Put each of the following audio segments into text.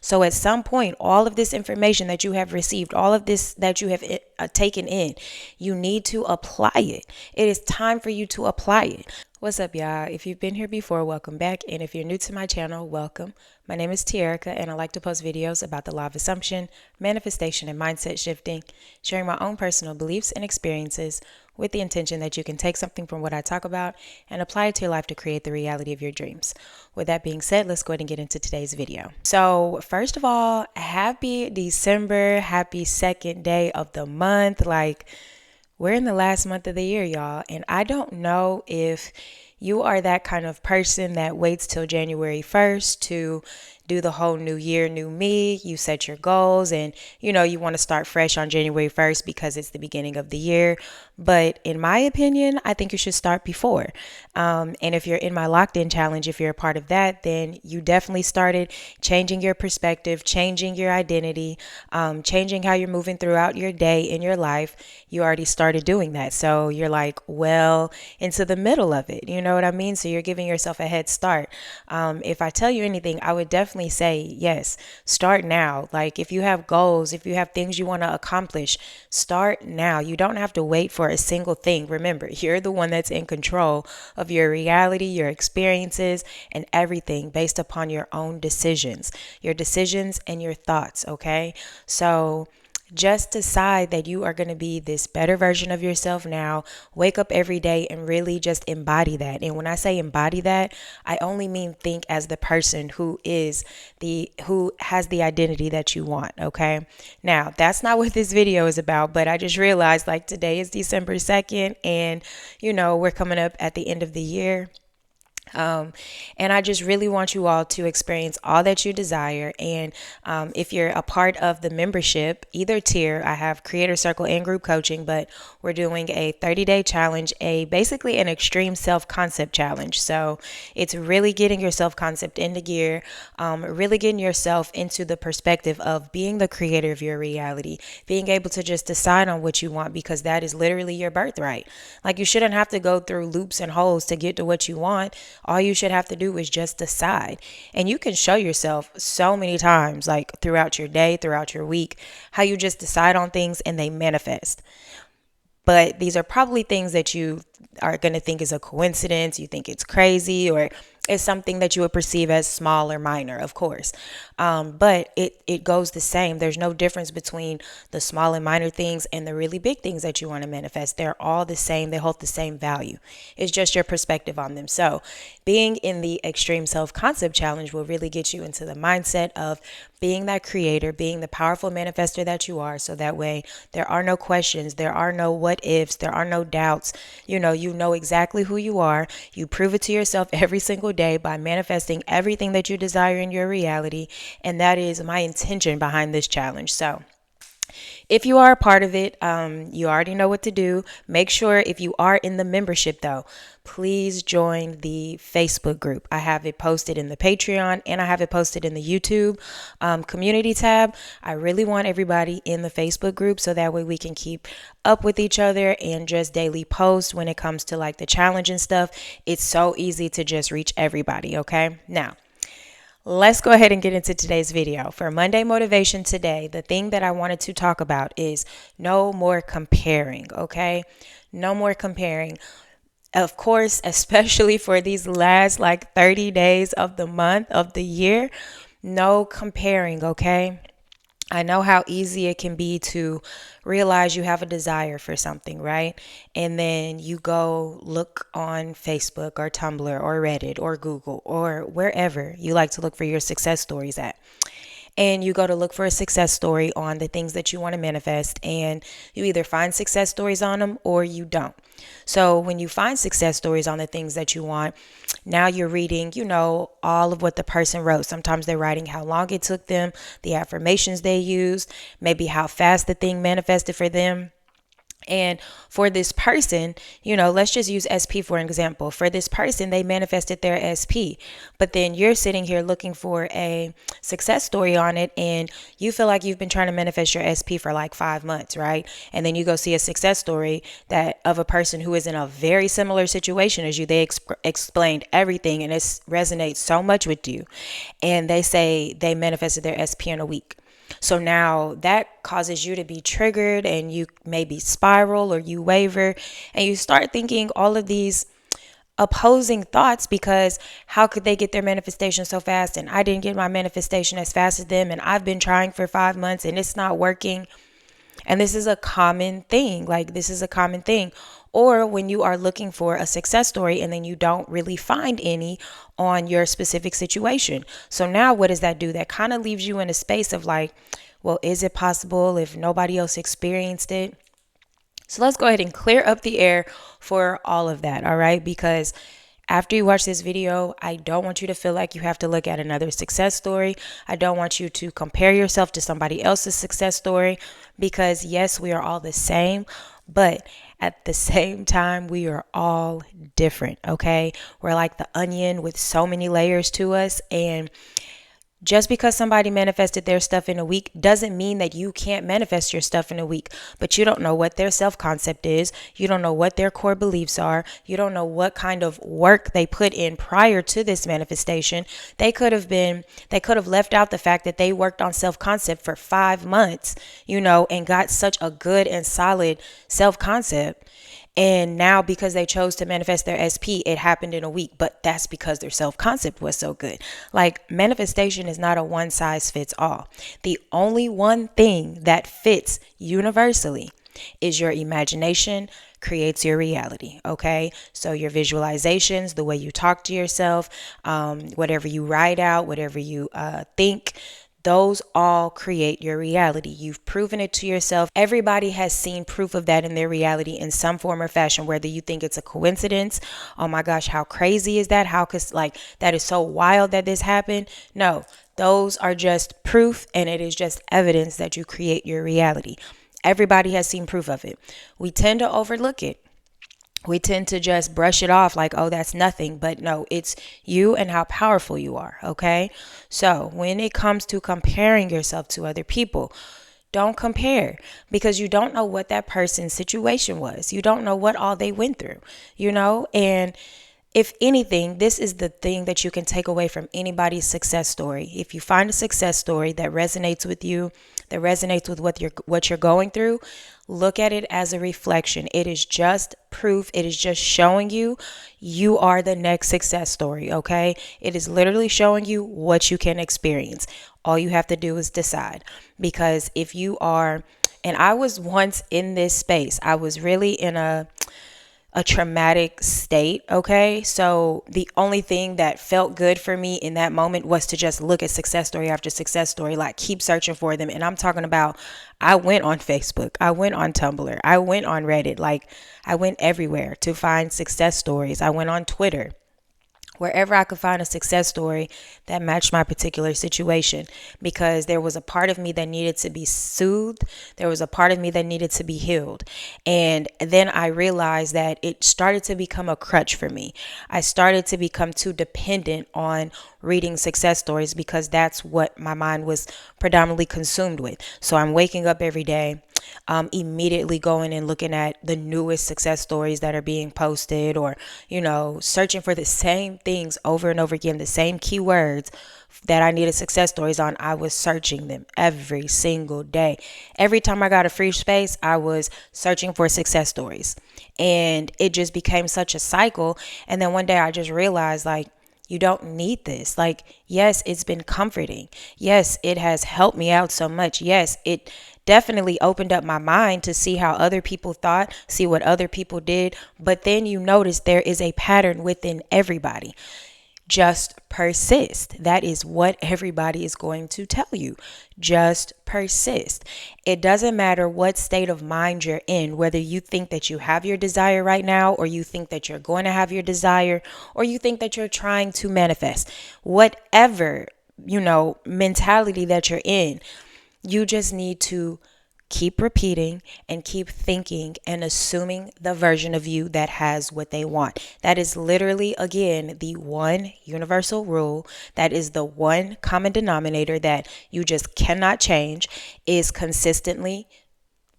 So at some point, all of this information that you have received, all of this that you have taken in, you need to apply it. It is time for you to apply it. What's up, y'all? If you've been here before, welcome back. And if you're new to my channel, welcome. My name is Tierica, and I like to post videos about the law of assumption, manifestation, and mindset shifting, sharing my own personal beliefs and experiences with the intention that you can take something from what I talk about and apply it to your life to create the reality of your dreams. With that being said, let's go ahead and get into today's video. So first of all, happy December, happy second day of the month. We're in the last month of the year, y'all, and I don't know if you are that kind of person that waits till January 1st to do the whole new year, new me. You set your goals and you want to start fresh on January 1st because it's the beginning of the year. But in my opinion, I think you should start before. And if you're in my locked in challenge, if you're a part of that, then you definitely started changing your perspective, changing your identity, changing how you're moving throughout your day in your life. You already started doing that. So you're well into the middle of it. You know what I mean? So you're giving yourself a head start. If I tell you anything, I would definitely say, yes, start now. If you have goals, if you have things you want to accomplish, start now. You don't have to wait for a single thing. Remember, you're the one that's in control of your reality, your experiences, and everything based upon your own decisions, and your thoughts. Okay. So just decide that you are going to be this better version of yourself now. Wake up every day and really just embody that. And when I say embody that, I only mean think as the person who has the identity that you want. Okay. Now, that's not what this video is about, but I just realized today is December 2nd and we're coming up at the end of the year. And I just really want you all to experience all that you desire. And if you're a part of the membership, either tier, I have creator circle and group coaching, but we're doing a 30-day challenge, basically an extreme self-concept challenge. So it's really getting your self-concept into gear, really getting yourself into the perspective of being the creator of your reality, being able to just decide on what you want, because that is literally your birthright. You shouldn't have to go through loops and holes to get to what you want. All you should have to do is just decide. And you can show yourself so many times, throughout your day, throughout your week, how you just decide on things and they manifest. But these are probably things that you are going to think is a coincidence. You think it's crazy, or it's something that you would perceive as small or minor, of course. But it goes the same. There's no difference between the small and minor things and the really big things that you want to manifest. They're all the same. They hold the same value. It's just your perspective on them. So being in the Extreme Self-Concept Challenge will really get you into the mindset of being that creator, being the powerful manifester that you are. So that way there are no questions, there are no what ifs, there are no doubts. You know exactly who you are. You prove it to yourself every single day by manifesting everything that you desire in your reality. And that is my intention behind this challenge. So if you are a part of it, you already know what to do. Make sure, if you are in the membership though, please join the Facebook group. I have it posted in the Patreon and I have it posted in the YouTube community tab. I really want everybody in the Facebook group so that way we can keep up with each other and just daily post when it comes to the challenge and stuff. It's so easy to just reach everybody. Okay. Now, let's go ahead and get into today's video. For Monday Motivation today, the thing that I wanted to talk about is no more comparing, okay? No more comparing. Of course, especially for these last 30 days of the month of the year, no comparing, okay? I know how easy it can be to realize you have a desire for something, right? And then you go look on Facebook or Tumblr or Reddit or Google or wherever you like to look for your success stories at. And you go to look for a success story on the things that you want to manifest, and you either find success stories on them or you don't. So when you find success stories on the things that you want, now you're reading, all of what the person wrote. Sometimes they're writing how long it took them, the affirmations they used, maybe how fast the thing manifested for them. And for this person, let's just use SP for an example. For this person, they manifested their SP, but then you're sitting here looking for a success story on it, and you feel like you've been trying to manifest your SP for like 5 months, right? And then you go see a success story that of a person who is in a very similar situation as you. They explained everything, and it resonates so much with you. And they say they manifested their SP in a week. So now that causes you to be triggered, and you maybe spiral or you waver, and you start thinking all of these opposing thoughts, because how could they get their manifestation so fast and I didn't get my manifestation as fast as them, and I've been trying for 5 months and it's not working. And this is a common thing. Like, this is a common thing. Or when you are looking for a success story and then you don't really find any on your specific situation. So now what does that do? That kind of leaves you in a space of like, well, is it possible if nobody else experienced it? So let's go ahead and clear up the air for all of that, all right? Because after you watch this video, I don't want you to feel like you have to look at another success story. I don't want you to compare yourself to somebody else's success story, because yes, we are all the same, but at the same time, we are all different, okay? We're like the onion with so many layers to us, and just because somebody manifested their stuff in a week doesn't mean that you can't manifest your stuff in a week. But you don't know what their self-concept is. You don't know what their core beliefs are. You don't know what kind of work they put in prior to this manifestation. They could have left out the fact that they worked on self-concept for 5 months, and got such a good and solid self-concept. And now, because they chose to manifest their SP, it happened in a week. But that's because their self-concept was so good. Like, manifestation is not a one size fits all. The only one thing that fits universally is your imagination creates your reality. Okay. So your visualizations, the way you talk to yourself, whatever you write out, whatever you think, those all create your reality. You've proven it to yourself. Everybody has seen proof of that in their reality in some form or fashion, whether you think it's a coincidence. Oh my gosh, how crazy is that? That is so wild that this happened. No, those are just proof, and it is just evidence that you create your reality. Everybody has seen proof of it. We tend to overlook it. We tend to just brush it off like, oh, that's nothing. But no, it's you and how powerful you are. Okay. So when it comes to comparing yourself to other people, don't compare, because you don't know what that person's situation was. You don't know what all they went through, and if anything, this is the thing that you can take away from anybody's success story. If you find a success story that resonates with you, that resonates with what you're going through, look at it as a reflection. It is just proof. It is just showing you are the next success story, okay? It is literally showing you what you can experience. All you have to do is decide. Because if you are, and I was once in this space, I was really in a traumatic state. Okay. So the only thing that felt good for me in that moment was to just look at success story after success story, like keep searching for them. And I'm talking about, I went on Facebook, I went on Tumblr, I went on Reddit, like I went everywhere to find success stories. I went on Twitter, wherever I could find a success story that matched my particular situation, because there was a part of me that needed to be soothed. There was a part of me that needed to be healed. And then I realized that it started to become a crutch for me. I started to become too dependent on reading success stories, because that's what my mind was predominantly consumed with. So I'm waking up every day, immediately going and looking at the newest success stories that are being posted, or, searching for the same things over and over again, the same keywords that I needed success stories on. I was searching them every single day. Every time I got a free space, I was searching for success stories, and it just became such a cycle. And then one day I just realized, like, you don't need this. Like, yes, it's been comforting. Yes, it has helped me out so much. Yes, it definitely opened up my mind to see how other people thought, see what other people did. But then you notice there is a pattern within everybody. Just persist. That is what everybody is going to tell you. Just persist. It doesn't matter what state of mind you're in, whether you think that you have your desire right now, or you think that you're going to have your desire, or you think that you're trying to manifest. Whatever, mentality that you're in, you just need to keep repeating and keep thinking and assuming the version of you that has what they want. That is literally, again, the one universal rule. That is the one common denominator that you just cannot change, is consistently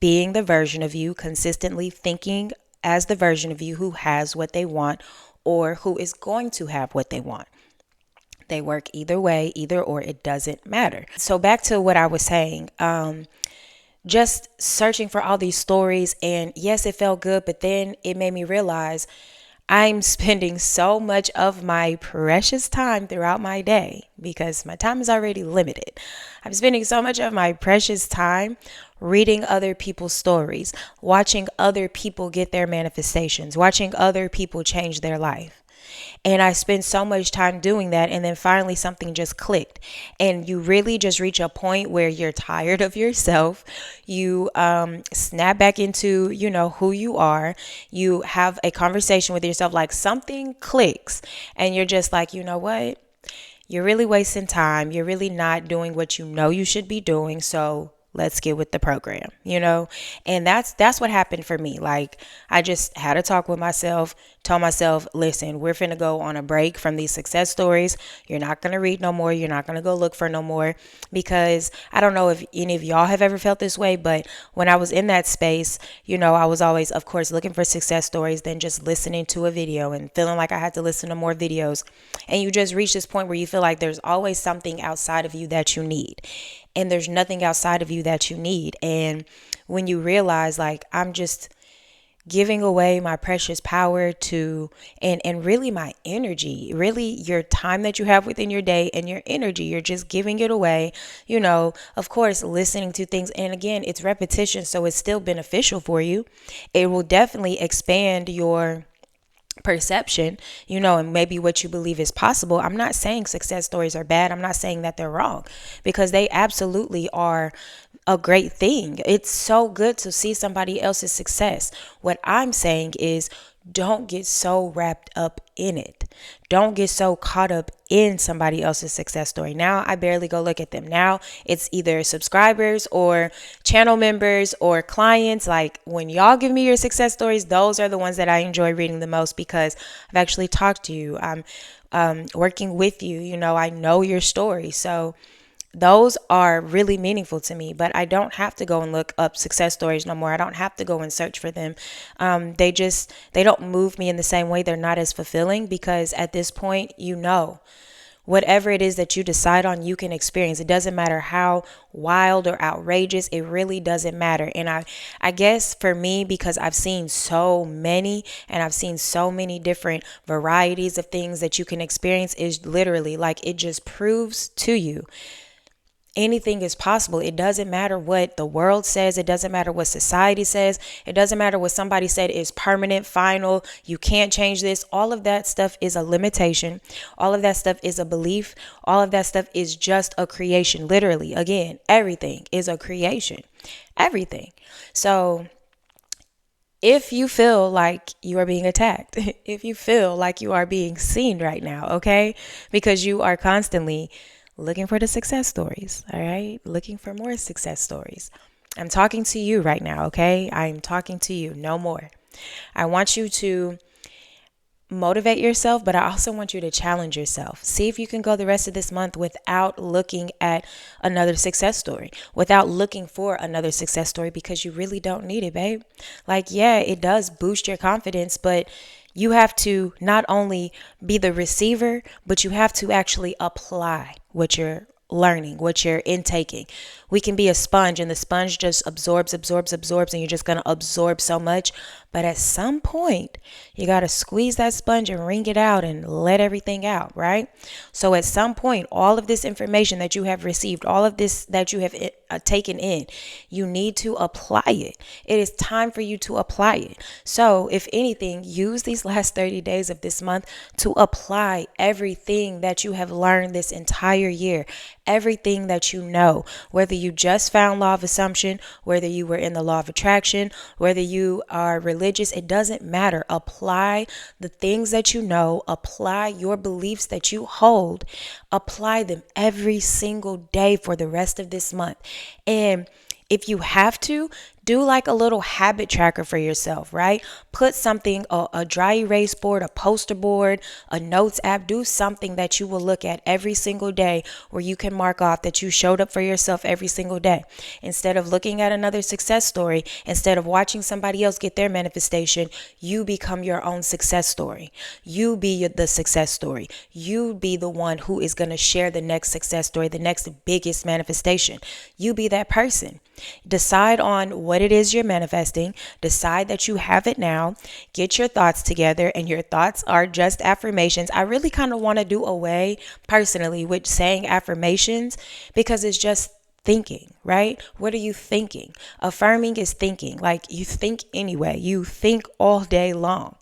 being the version of you, consistently thinking as the version of you who has what they want or who is going to have what they want. They work either way, either or, it doesn't matter. So back to what I was saying, just searching for all these stories, and yes, it felt good, but then it made me realize I'm spending so much of my precious time throughout my day, because my time is already limited. I'm spending so much of my precious time reading other people's stories, watching other people get their manifestations, watching other people change their life. And I spent so much time doing that. And then finally something just clicked. And you really just reach a point where you're tired of yourself. You snap back into, who you are. You have a conversation with yourself, like something clicks. And you're just like, you know what? You're really wasting time. You're really not doing what you know you should be doing. So let's get with the program, and that's what happened for me. Like, I just had a talk with myself, told myself, listen, we're finna go on a break from these success stories. You're not gonna read no more. You're not gonna go look for no more, because I don't know if any of y'all have ever felt this way, but when I was in that space, I was always, of course, looking for success stories, then just listening to a video and feeling like I had to listen to more videos. And you just reach this point where you feel like there's always something outside of you that you need. And there's nothing outside of you that you need. And when you realize, like, I'm just giving away my precious power to, and really my energy, really your time that you have within your day and your energy, you're just giving it away, of course, listening to things. And again, it's repetition, so it's still beneficial for you. It will definitely expand your perception, and maybe what you believe is possible. I'm not saying success stories are bad. I'm not saying that they're wrong, because they absolutely are a great thing. It's so good to see somebody else's success. What I'm saying is, don't get so wrapped up in it. Don't get so caught up in somebody else's success story. Now I barely go look at them. Now it's either subscribers or channel members or clients. Like, when y'all give me your success stories, those are the ones that I enjoy reading the most, because I've actually talked to you. I'm working with you. I know your story. So those are really meaningful to me, but I don't have to go and look up success stories no more. I don't have to go and search for them. They don't move me in the same way. They're not as fulfilling, because at this point, whatever it is that you decide on, you can experience. It doesn't matter how wild or outrageous, it really doesn't matter. And I guess for me, because I've seen so many and I've seen so many different varieties of things that you can experience, is literally like, it just proves to you anything is possible. It doesn't matter what the world says. It doesn't matter what society says. It doesn't matter what somebody said is permanent, final. You can't change this. All of that stuff is a limitation. All of that stuff is a belief. All of that stuff is just a creation. Literally, again, everything is a creation. Everything. So if you feel like you are being attacked, if you feel like you are being seen right now, okay, because you are constantly looking for the success stories, all right? Looking for more success stories. I'm talking to you right now, okay? I'm talking to you, no more. I want you to motivate yourself, but I also want you to challenge yourself. See if you can go the rest of this month without looking at another success story, without looking for another success story, because you really don't need it, babe. Like, yeah, it does boost your confidence, but you have to not only be the receiver, but you have to actually apply what you're learning, what you're intaking. We can be a sponge, and the sponge just absorbs, and you're just going to absorb so much. But at some point, you got to squeeze that sponge and wring it out and let everything out, right? So at some point, all of this information that you have received, all of this that you have taken in, you need to apply it. It is time for you to apply it. So if anything, use these last 30 days of this month to apply everything that you have learned this entire year, everything that you know, whether you just found law of assumption, whether you were in the law of attraction, whether you are religious, it doesn't matter. Apply the things that you know, apply your beliefs that you hold, apply them every single day for the rest of this month. And If you have to, do like a little habit tracker for yourself, right? Put something, a dry erase board, a poster board, a notes app, do something that you will look at every single day where you can mark off that you showed up for yourself every single day. Instead of looking at another success story, instead of watching somebody else get their manifestation, you become your own success story. You be the success story. You be the one who is going to share the next success story, the next biggest manifestation. You be that person. Decide on what it is you're manifesting. Decide that you have it now. Get your thoughts together, and your thoughts are just affirmations. I really kind of want to do away personally with saying affirmations because it's just thinking, right? What are you thinking? Affirming is thinking. Like, you think anyway. You think all day long.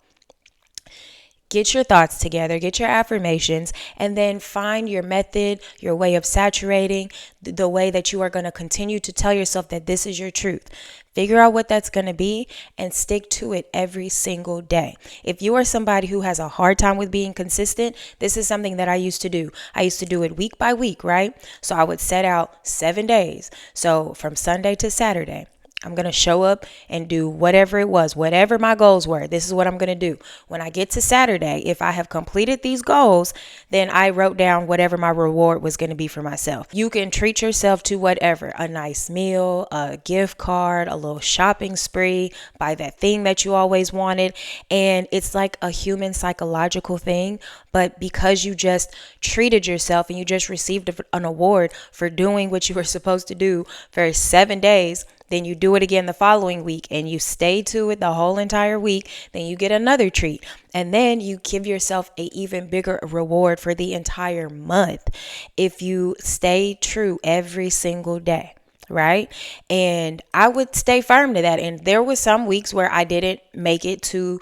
Get your thoughts together, get your affirmations, and then find your method, your way of saturating, the way that you are going to continue to tell yourself that this is your truth. Figure out what that's going to be and stick to it every single day. If you are somebody who has a hard time with being consistent, this is something that I used to do. I used to do it week by week, right? So I would set out 7 days. So from Sunday to Saturday. I'm going to show up and do whatever it was, whatever my goals were. This is what I'm going to do. When I get to Saturday, if I have completed these goals, then I wrote down whatever my reward was going to be for myself. You can treat yourself to whatever, a nice meal, a gift card, a little shopping spree, buy that thing that you always wanted. And it's like a human psychological thing. But because you just treated yourself and you just received an award for doing what you were supposed to do for 7 days, then you do it again the following week and you stay to it the whole entire week, then you get another treat. And then you give yourself an even bigger reward for the entire month if you stay true every single day. Right. And I would stay firm to that. And there was some weeks where I didn't make it to,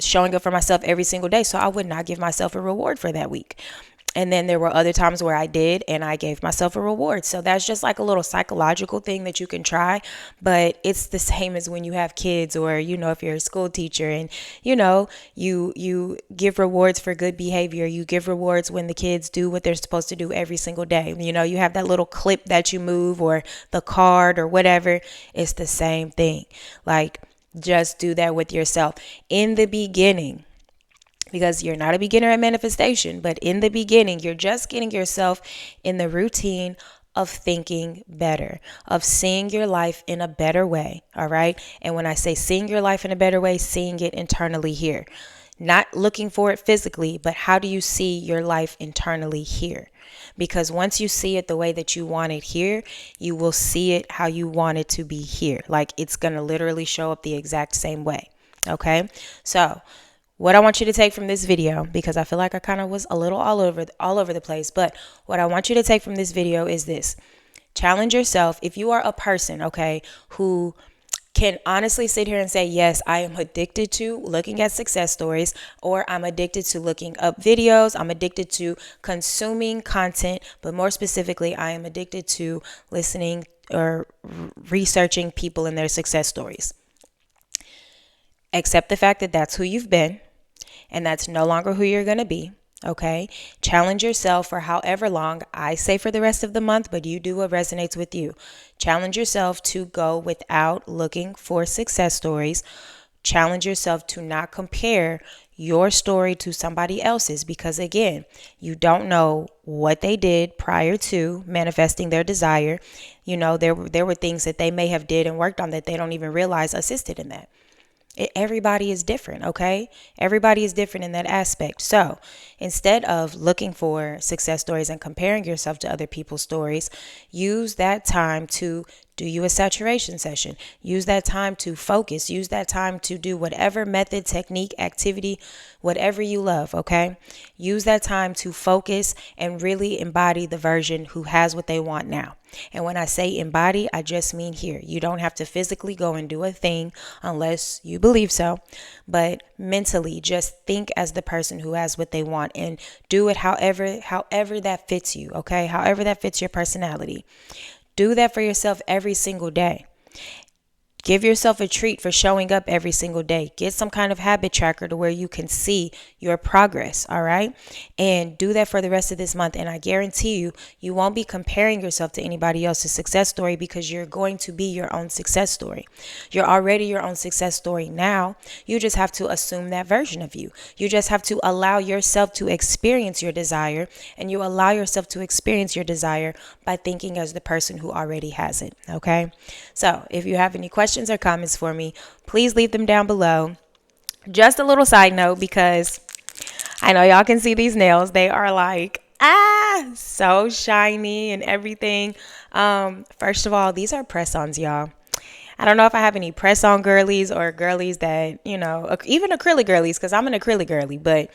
showing up for myself every single day. So I would not give myself a reward for that week. And then there were other times where I did and I gave myself a reward. So that's just like a little psychological thing that you can try. But it's the same as when you have kids or, if you're a school teacher and, you give rewards for good behavior. You give rewards when the kids do what they're supposed to do every single day. You have that little clip that you move or the card or whatever. It's the same thing. Like, just do that with yourself in the beginning. Because you're not a beginner at manifestation, but in the beginning, you're just getting yourself in the routine of thinking better, of seeing your life in a better way. All right. And when I say seeing your life in a better way, seeing it internally here, not looking for it physically, but how do you see your life internally here? Because once you see it the way that you want it here, you will see it how you want it to be here. Like, it's going to literally show up the exact same way. Okay. So what I want you to take from this video, because I feel like I kind of was a little all over the place, but what I want you to take from this video is this. Challenge yourself. If you are a person, okay, who can honestly sit here and say, yes, I am addicted to looking at success stories, or I'm addicted to looking up videos. I'm addicted to consuming content, but more specifically, I am addicted to listening or researching people and their success stories. Accept the fact that that's who you've been. And that's no longer who you're going to be. Okay. Challenge yourself for however long. I say for the rest of the month, but you do what resonates with you. Challenge yourself to go without looking for success stories. Challenge yourself to not compare your story to somebody else's, because again, you don't know what they did prior to manifesting their desire. There were things that they may have did and worked on that they don't even realize assisted in that. Everybody is different, okay? Everybody is different in that aspect. So instead of looking for success stories and comparing yourself to other people's stories, use that time to do you a saturation session. Use that time to focus. Use that time to do whatever method, technique, activity, whatever you love, okay? Use that time to focus and really embody the version who has what they want now. And when I say embody, I just mean here. You don't have to physically go and do a thing unless you believe so. But mentally, just think as the person who has what they want and do it however that fits you, okay? However that fits your personality. Do that for yourself every single day. Give yourself a treat for showing up every single day. Get some kind of habit tracker to where you can see your progress, all right? And do that for the rest of this month. And I guarantee you, you won't be comparing yourself to anybody else's success story because you're going to be your own success story. You're already your own success story now. You just have to assume that version of you. You just have to allow yourself to experience your desire, and you allow yourself to experience your desire by thinking as the person who already has it, okay? So if you have any questions or comments for me, please leave them down below. Just a little side note, because I know y'all can see these nails. They are like, so shiny and everything. First of all, these are press-ons, y'all. I don't know if I have any press-on girlies or girlies that, even acrylic girlies, because I'm an acrylic girly, but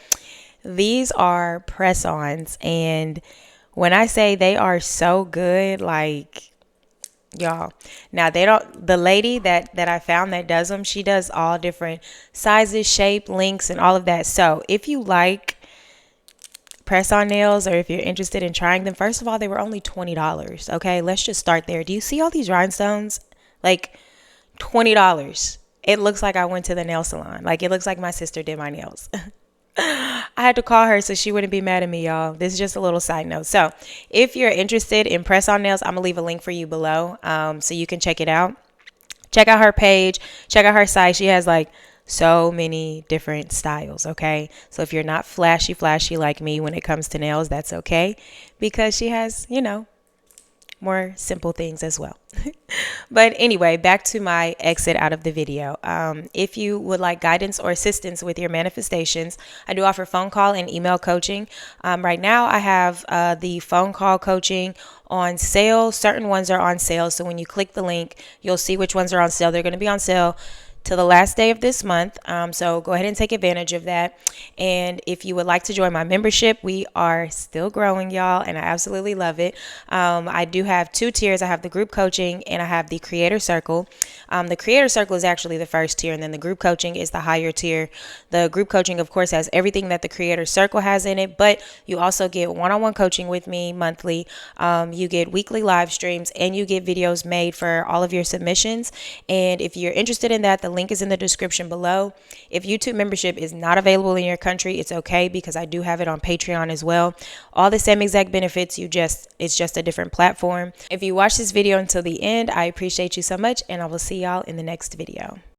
these are press-ons. And when I say they are so good, like, y'all, now the lady that I found that does them, she does all different sizes, shape, lengths, and all of that. So if you like press on nails, or if you're interested in trying them, first of all, they were only $20. Okay, let's just start there. Do you see all these rhinestones? Like, $20. It looks like I went to the nail salon. Like, it looks like my sister did my nails. I had to call her so she wouldn't be mad at me, y'all. This is just a little side note. So if you're interested in press on nails, I'm gonna leave a link for you below, so you can check it out. Check out her page, check out her site. She has like so many different styles, okay? So if you're not flashy like me when it comes to nails, that's okay, because she has, more simple things as well. But anyway, back to my exit out of the video. If you would like guidance or assistance with your manifestations, I do offer phone call and email coaching. Right now, I have the phone call coaching on sale. Certain ones are on sale. So when you click the link, you'll see which ones are on sale. They're going to be on sale to the last day of this month. So go ahead and take advantage of that. And if you would like to join my membership, we are still growing, y'all, and I absolutely love it. I do have 2 tiers. I have the group coaching and I have the creator circle. The creator circle is actually the first tier, and then the group coaching is the higher tier. The group coaching, of course, has everything that the creator circle has in it, but you also get one-on-one coaching with me monthly. You get weekly live streams, and you get videos made for all of your submissions. And if you're interested in that, the link is in the description below. If YouTube membership is not available in your country, it's okay, because I do have it on Patreon as well. All the same exact benefits, it's just a different platform. If you watch this video until the end, I appreciate you so much, and I will see y'all in the next video.